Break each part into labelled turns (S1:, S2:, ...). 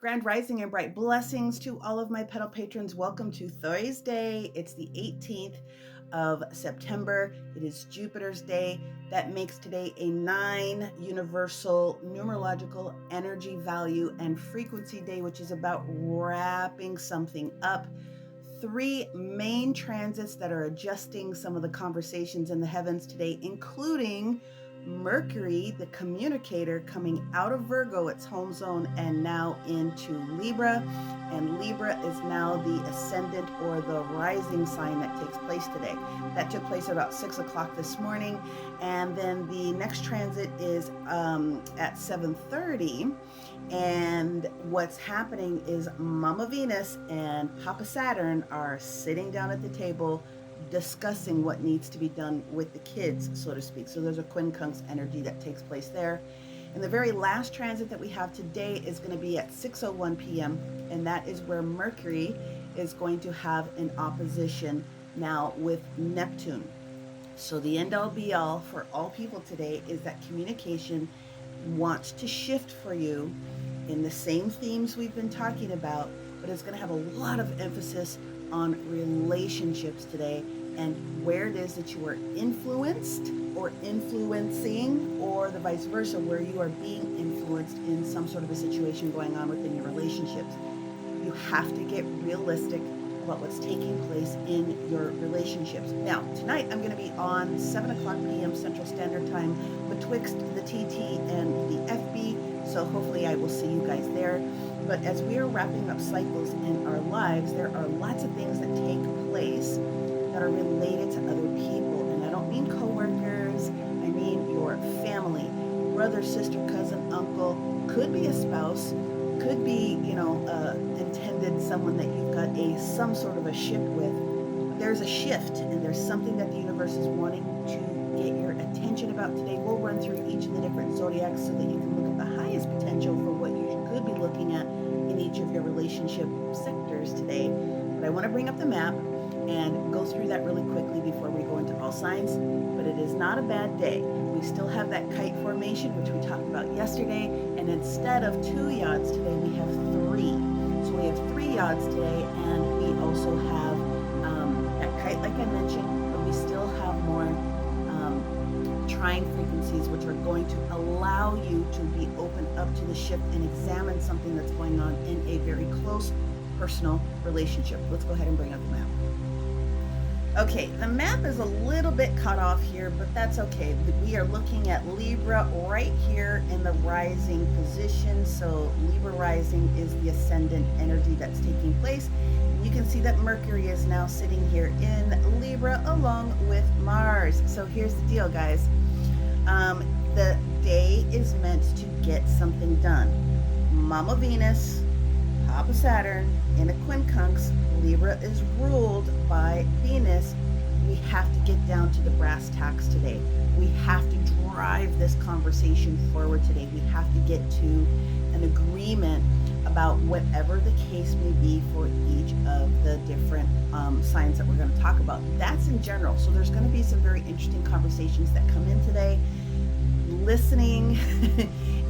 S1: Grand rising and bright blessings to all of my pedal patrons. Welcome to Thursday. It's the 18th of September. It is Jupiter's day. That makes today a 9 universal numerological energy value and frequency day, which is about wrapping something up. 3 main transits that are adjusting some of the conversations in the heavens today, including Mercury, the communicator, coming out of Virgo, its home zone, and now into Libra. And Libra is now the ascendant or the rising sign that takes place today. That took place at about 6 o'clock this morning. And then the next transit is at 7:30. And what's happening is Mama Venus and Papa Saturn are sitting down at the table discussing what needs to be done with the kids, so to speak. So there's a quincunx energy that takes place there. And the very last transit that we have today is going to be at 6:01 p.m. And that is where Mercury is going to have an opposition now with Neptune. So the end all be all for all people today is that communication wants to shift for you in the same themes we've been talking about, but it's going to have a lot of emphasis on relationships today and where it is that you are influenced or influencing, or the vice versa, where you are being influenced in some sort of a situation going on within your relationships. You have to get realistic about what's taking place in your relationships. Now, tonight I'm going to be on 7 o'clock p.m. Central Standard Time betwixt the TT and the FB, so hopefully I will see you guys there. But as we are wrapping up cycles in our lives, there are lots of things that take place that are related to other people. And I don't mean coworkers, I mean your family, brother, sister, cousin, uncle, could be a spouse, could be, intended someone that you've got some sort of a ship with. There's a shift, and there's something that the universe is wanting to get your attention about today. We'll run through each of the different zodiacs so that you can look at the highest potential for what you could be looking at in each of your relationship sectors today. But I want to bring up the map and go through that really quickly before we go into all signs. But it is not a bad day. We still have that kite formation, which we talked about yesterday, and instead of 2 yods today, we have 3. So we have 3 yods today, and we also have that kite, like I mentioned, but we still have more trine frequencies, which are going to allow you to be open up to the shift and examine something that's going on in a very close personal relationship. Let's go ahead and bring up the map. Okay, the map is a little bit cut off here, but that's okay. We are looking at Libra right here in the rising position. So Libra rising is the ascendant energy that's taking place. You can see that Mercury is now sitting here in Libra along with Mars. So here's the deal, guys. The day is meant to get something done. Mama Venus, Papa Saturn in a quincunx. Libra is ruled by Venus. We have to get down to the brass tacks today. We have to drive this conversation forward today. We have to get to an agreement about whatever the case may be for each of the different signs that we're going to talk about. That's in general. So there's going to be some very interesting conversations that come in today. Listening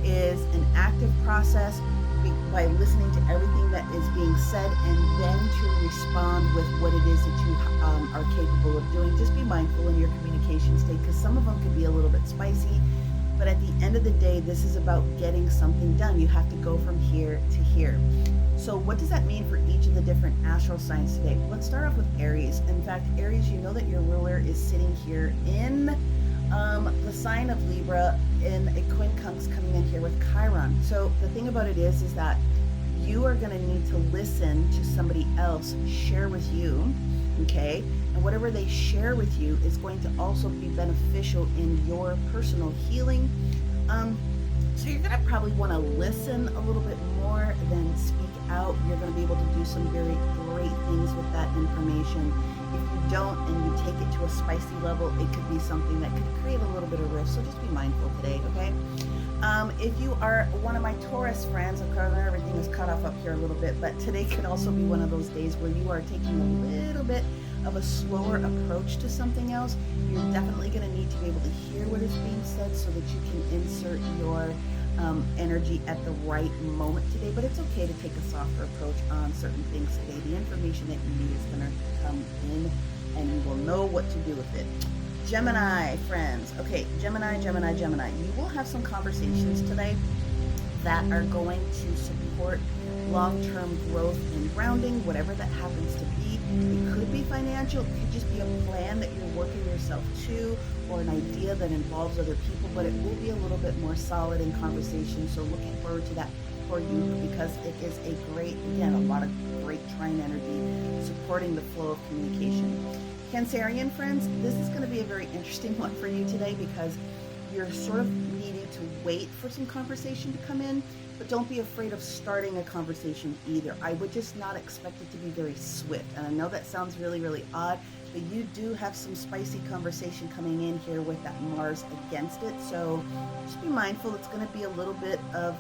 S1: is an active process by listening to everything that is being said and then to respond with what it is that you are capable of doing. Just be mindful in your communication state, because some of them can be a little bit spicy. But at the end of the day, this is about getting something done. You have to go from here to here. So what does that mean for each of the different astral signs today? Let's start off with Aries. In fact, Aries, you know that your ruler is sitting here in the sign of Libra in a quincunx coming in here with Chiron. So the thing about it is that you are going to need to listen to somebody else share with you, okay? And whatever they share with you is going to also be beneficial in your personal healing. So you're going to probably want to listen a little bit more than speak out. You're going to be able to do some very great things with that information. If you don't and you take it to a spicy level, it could be something that could create a little bit of rift. So just be mindful today, okay? If you are one of my Taurus friends, of course, everything is cut off up here a little bit, but today could also be one of those days where you are taking a little bit of a slower approach to something else. You're definitely going to need to be able to hear what is being said so that you can insert your energy at the right moment today, but it's okay to take a softer approach on certain things today. The information that you need is going to come in and you will know what to do with it. Gemini friends. Okay, Gemini. You will have some conversations today that are going to support long-term growth and grounding, whatever that happens to be. It could be financial, it could just be a plan that you're working yourself to, or an idea that involves other people, but it will be a little bit more solid in conversation. So looking forward to that for you, because it is a great, again, a lot of great trine energy supporting the flow of communication. Cancerian friends, this is going to be a very interesting one for you today, because you're sort of needing to wait for some conversation to come in, but don't be afraid of starting a conversation either. I would just not expect it to be very swift. And I know that sounds really, really odd, but you do have some spicy conversation coming in here with that Mars against it. So just be mindful. It's going to be a little bit of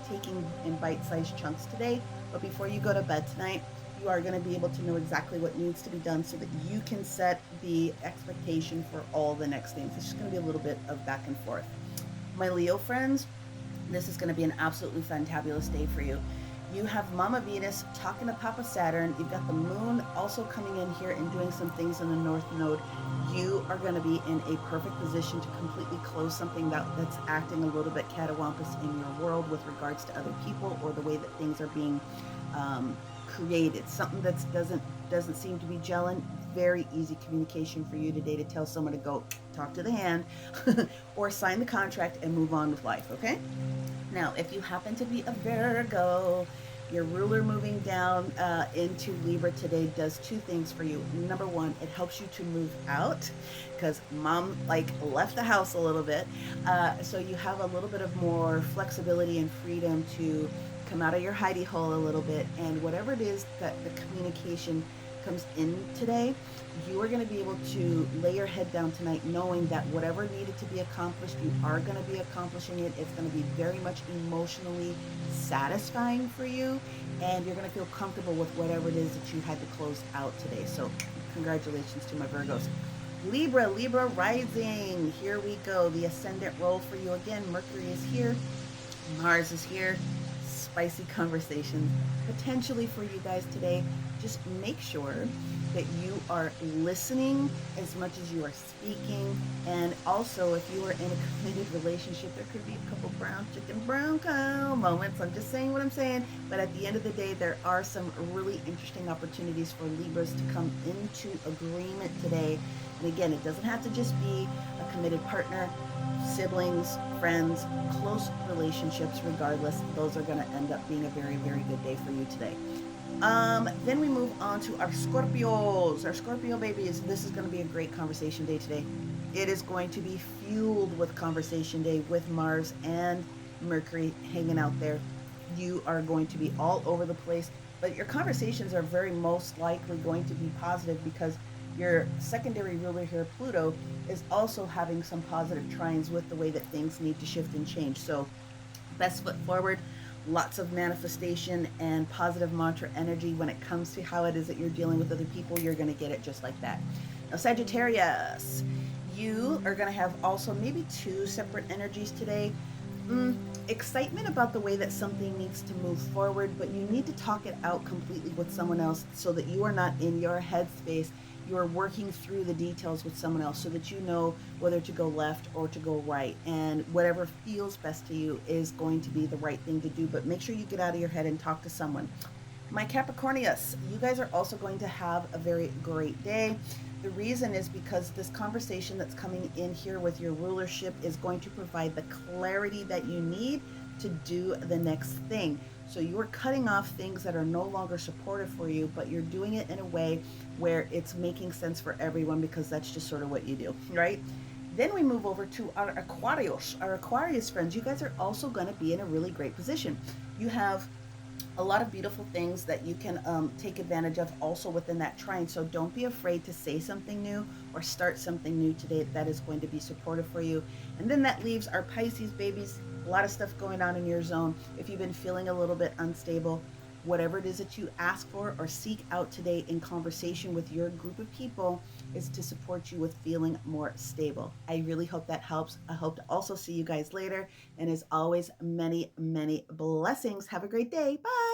S1: taking in bite-sized chunks today. But before you go to bed tonight, you are going to be able to know exactly what needs to be done so that you can set the expectation for all the next things. It's just going to be a little bit of back and forth. My Leo friends, this is going to be an absolutely fantabulous day for you. You have Mama Venus talking to Papa Saturn. You've got the moon also coming in here and doing some things in the North Node. You are going to be in a perfect position to completely close something that's acting a little bit catawampus in your world with regards to other people, or the way that things are being created. Something that doesn't seem to be gelling. Very easy communication for you today to tell someone to go talk to the hand or sign the contract and move on with life. Okay, now if you happen to be a Virgo, your ruler moving down into Libra today does two things for you. Number one, it helps you to move out, because mom left the house a little bit, so you have a little bit of more flexibility and freedom to come out of your hidey hole a little bit, and whatever it is that the communication comes in today, you are going to be able to lay your head down tonight knowing that whatever needed to be accomplished, you are going to be accomplishing it. It's going to be very much emotionally satisfying for you, and you're going to feel comfortable with whatever it is that you had to close out today. So congratulations to my Virgos. Libra rising, here we go. The ascendant role for you again. Mercury is here, Mars is here. Spicy conversation potentially for you guys today. Just make sure that you are listening as much as you are speaking. And also, if you are in a committed relationship, there could be a couple brown chicken, brown cow moments. I'm just saying what I'm saying. But at the end of the day, there are some really interesting opportunities for Libras to come into agreement today. And again, it doesn't have to just be a committed partner. Siblings, friends, close relationships, regardless, those are going to end up being a very, very good day for you today. Then we move on to our Scorpios. Our Scorpio babies, this is going to be a great conversation day today. It is going to be fueled with conversation day with Mars and Mercury hanging out there. You are going to be all over the place, but your conversations are very most likely going to be positive, because your secondary ruler here, Pluto, is also having some positive trines with the way that things need to shift and change. So best foot forward, lots of manifestation and positive mantra energy when it comes to how it is that you're dealing with other people. You're going to get it just like that. Now, Sagittarius, you are going to have also maybe two separate energies today. Excitement about the way that something needs to move forward, but you need to talk it out completely with someone else so that you are not in your headspace. You're working through the details with someone else so that you know whether to go left or to go right, and whatever feels best to you is going to be the right thing to do. But make sure you get out of your head and talk to someone. My Capricornius, you guys are also going to have a very great day. The reason is because this conversation that's coming in here with your rulership is going to provide the clarity that you need to do the next thing. So you're cutting off things that are no longer supportive for you, but you're doing it in a way where it's making sense for everyone, because that's just sort of what you do, right? Then we move over to our Aquarius. Our Aquarius friends, you guys are also going to be in a really great position. You have a lot of beautiful things that you can take advantage of also within that trine. So don't be afraid to say something new or start something new today that is going to be supportive for you. And then that leaves our Pisces babies. A lot of stuff going on in your zone. If you've been feeling a little bit unstable, whatever it is that you ask for or seek out today in conversation with your group of people, is to support you with feeling more stable. I really hope that helps. I hope to also see you guys later. And as always, many, many blessings. Have a great day. Bye.